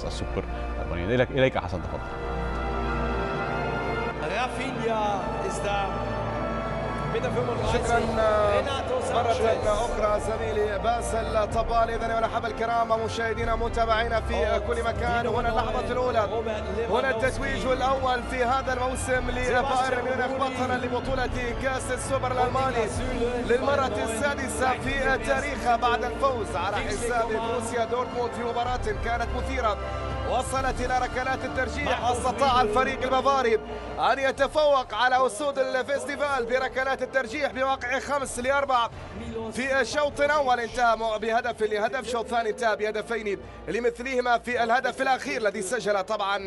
السوبر الألماني. إليك حسن، تفضل. رافينيا شكرا مرة أخرى زميلي باسل طبال. إذن يا مرحبا الكرام مشاهدينا متابعينا في كل مكان. هنا اللحظة الأولى، هنا التتويج الأول في هذا الموسم لبايرن ميونخ بطلا لبطولة كأس السوبر الألماني للمرة السادسة في تاريخها بعد الفوز على حساب بروسيا دورتموند في مباراة كانت مثيرة وصلت إلى ركلات الترجيح. استطاع الفريق البافاري أن يتفوق على أسود الفيستيفال بركلات الترجيح بواقع 5-4 في الشوط الأول. انتهى بهدف شوط ثاني انتهى بهدفين لمثلهما في الهدف الأخير الذي سجل طبعا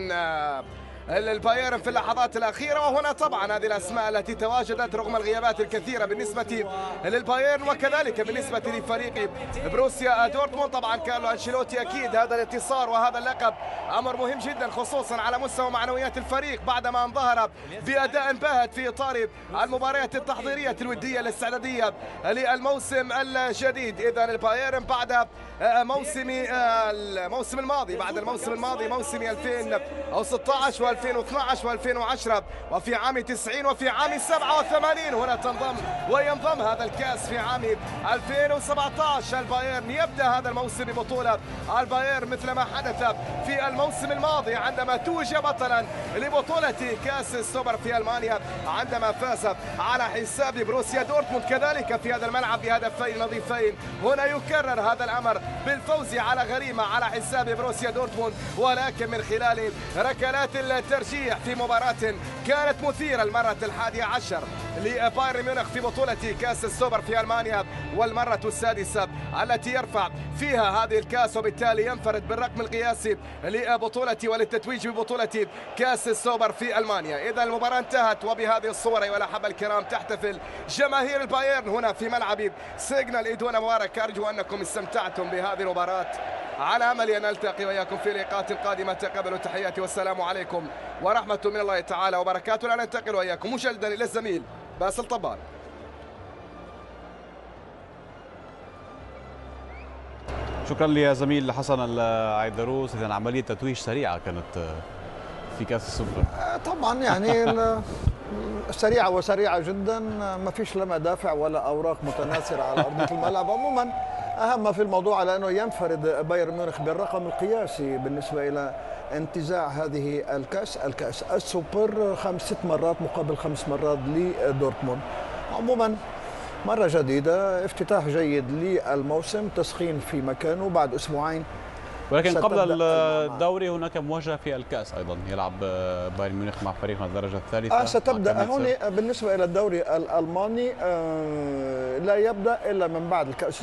البايرن في اللحظات الأخيرة. وهنا طبعا هذه الأسماء التي تواجدت رغم الغيابات الكثيرة بالنسبة للبايرن وكذلك بالنسبة لفريق بروسيا دورتموند. طبعا كارلو أنشيلوتي أكيد هذا الانتصار وهذا اللقب أمر مهم جدا خصوصا على مستوى معنويات الفريق بعدما انظهر بأداء باهت في إطار المباريات التحضيرية الودية الاستعدادية للموسم الجديد. إذا البايرن بعد الموسم الماضي موسم 2016 و2012 و2010 وفي عام 90 وفي عام 87 هنا ينضم هذا الكاس في عام 2017. البايرن يبدأ هذا الموسم ببطولة. البايرن مثل ما حدث في الموسم الماضي عندما توج بطلا لبطولة كاس السوبر في ألمانيا عندما فاز على حساب بروسيا دورتموند كذلك في هذا الملعب بهدفين نظيفين. هنا يكرر هذا الأمر بالفوز على غريمة على حساب بروسيا دورتموند ولكن من خلال ركلات الترجيح في مباراة كانت مثيرة المرة 11 لبايرن ميونخ في بطولة كأس السوبر في ألمانيا والمرة السادسة التي يرفع فيها هذه الكأس وبالتالي ينفرد بالرقم القياسي لبطولة وللتتويج ببطولة كأس السوبر في ألمانيا. إذا المباراة انتهت وبهذه الصورة أيها الأحبة الكرام تحتفل جماهير البايرن هنا في ملعب سيجنال إدونا مبارك. أرجو أنكم استمتعتم بهذه المباراة. على أمل أن نلتقي وإياكم في اللقاءات القادمة. تقبلوا تحياتي والسلام عليكم ورحمة من الله تعالى وبركاته. لا ننتقل وإياكم مجددا إلى الزميل باسل طبال. شكرا لزميل حسن العيدروس. إذا عملية تتويج سريعة كانت في كأس السوبر. طبعا يعني سريعة وسريعة جدا، ما فيش لا مدافع ولا أوراق متناثرة على أرضية الملعب. عموما أهم في الموضوع على أنه ينفرد بايرن ميونخ بالرقم القياسي بالنسبة إلى انتزاع هذه الكأس السوبر 5-6 مرات مقابل 5 مرات لدورتموند. عموما مرة جديدة، افتتاح جيد للموسم، تسخين في مكانه. بعد أسبوعين ولكن قبل الدوري هناك مواجهة في الكأس أيضا يلعب بايرن ميونخ مع فريق من الدرجة الثالثة. ستبدأ هنا بالنسبة إلى الدوري الألماني لا يبدأ إلا من بعد الكأس